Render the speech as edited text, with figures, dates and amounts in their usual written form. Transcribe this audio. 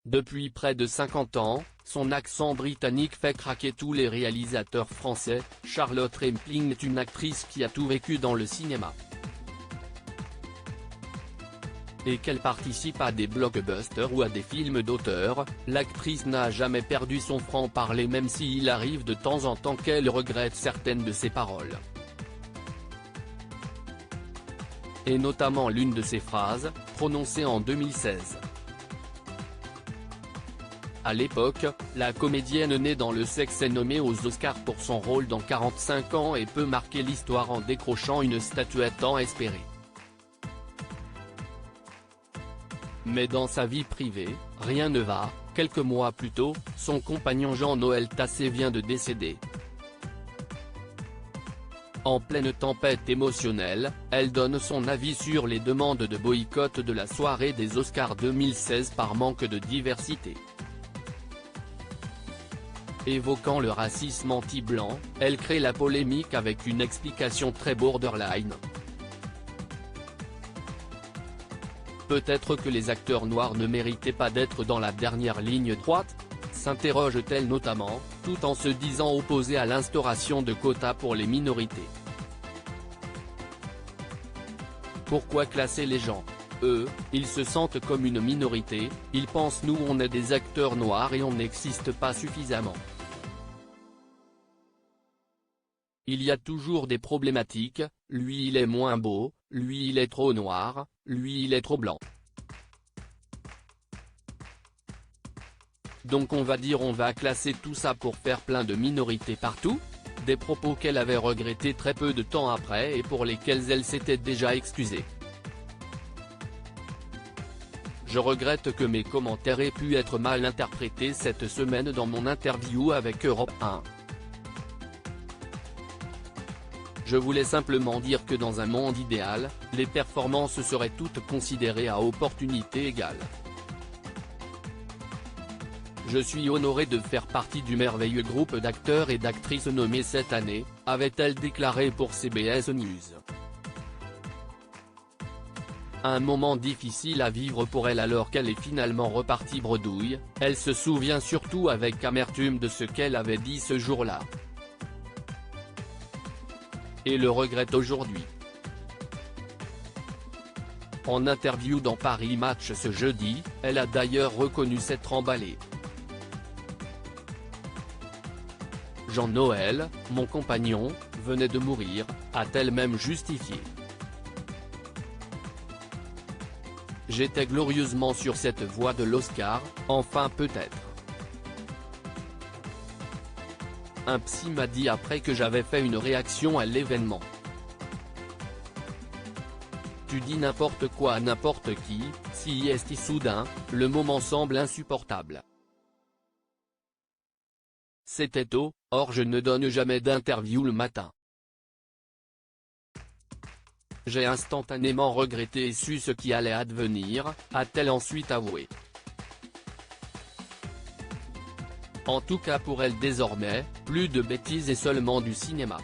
Depuis près de 50 ans, son accent britannique fait craquer tous les réalisateurs français. Charlotte Rampling est une actrice qui a tout vécu dans le cinéma. Et qu'elle participe à des blockbusters ou à des films d'auteur, l'actrice n'a jamais perdu son franc-parler, même s'il arrive de temps en temps qu'elle regrette certaines de ses paroles. Et notamment l'une de ses phrases, prononcée en 2016. À l'époque, la comédienne née dans le sexe est nommée aux Oscars pour son rôle dans 45 ans et peut marquer l'histoire en décrochant une statuette tant espérée. Mais dans sa vie privée, rien ne va. Quelques mois plus tôt, son compagnon Jean-Noël Tassé vient de décéder. En pleine tempête émotionnelle, elle donne son avis sur les demandes de boycott de la soirée des Oscars 2016 par manque de diversité. Évoquant le racisme anti-blanc, elle crée la polémique avec une explication très borderline. Peut-être que les acteurs noirs ne méritaient pas d'être dans la dernière ligne droite, s'interroge-t-elle notamment, tout en se disant opposée à l'instauration de quotas pour les minorités. Pourquoi classer les gens? Eux, ils se sentent comme une minorité, ils pensent nous on est des acteurs noirs et on n'existe pas suffisamment. Il y a toujours des problématiques, lui il est moins beau, lui il est trop noir, lui il est trop blanc. Donc on va dire on va classer tout ça pour faire plein de minorités partout? Des propos qu'elle avait regrettés très peu de temps après et pour lesquels elle s'était déjà excusée. Je regrette que mes commentaires aient pu être mal interprétés cette semaine dans mon interview avec Europe 1. Je voulais simplement dire que dans un monde idéal, les performances seraient toutes considérées à opportunité égale. Je suis honoré de faire partie du merveilleux groupe d'acteurs et d'actrices nommés cette année, avait-elle déclaré pour CBS News. Un moment difficile à vivre pour elle alors qu'elle est finalement repartie bredouille, elle se souvient surtout avec amertume de ce qu'elle avait dit ce jour-là. Et le regrette aujourd'hui. En interview dans Paris Match ce jeudi, elle a d'ailleurs reconnu s'être emballée. Jean-Noël, mon compagnon, venait de mourir, a-t-elle même justifié. J'étais glorieusement sur cette voie de l'Oscar, enfin peut-être. Un psy m'a dit après que j'avais fait une réaction à l'événement. Tu dis n'importe quoi à n'importe qui, si est soudain, le moment semble insupportable. C'était tôt, or je ne donne jamais d'interview le matin. J'ai instantanément regretté et su ce qui allait advenir, a-t-elle ensuite avoué. En tout cas pour elle désormais, plus de bêtises et seulement du cinéma.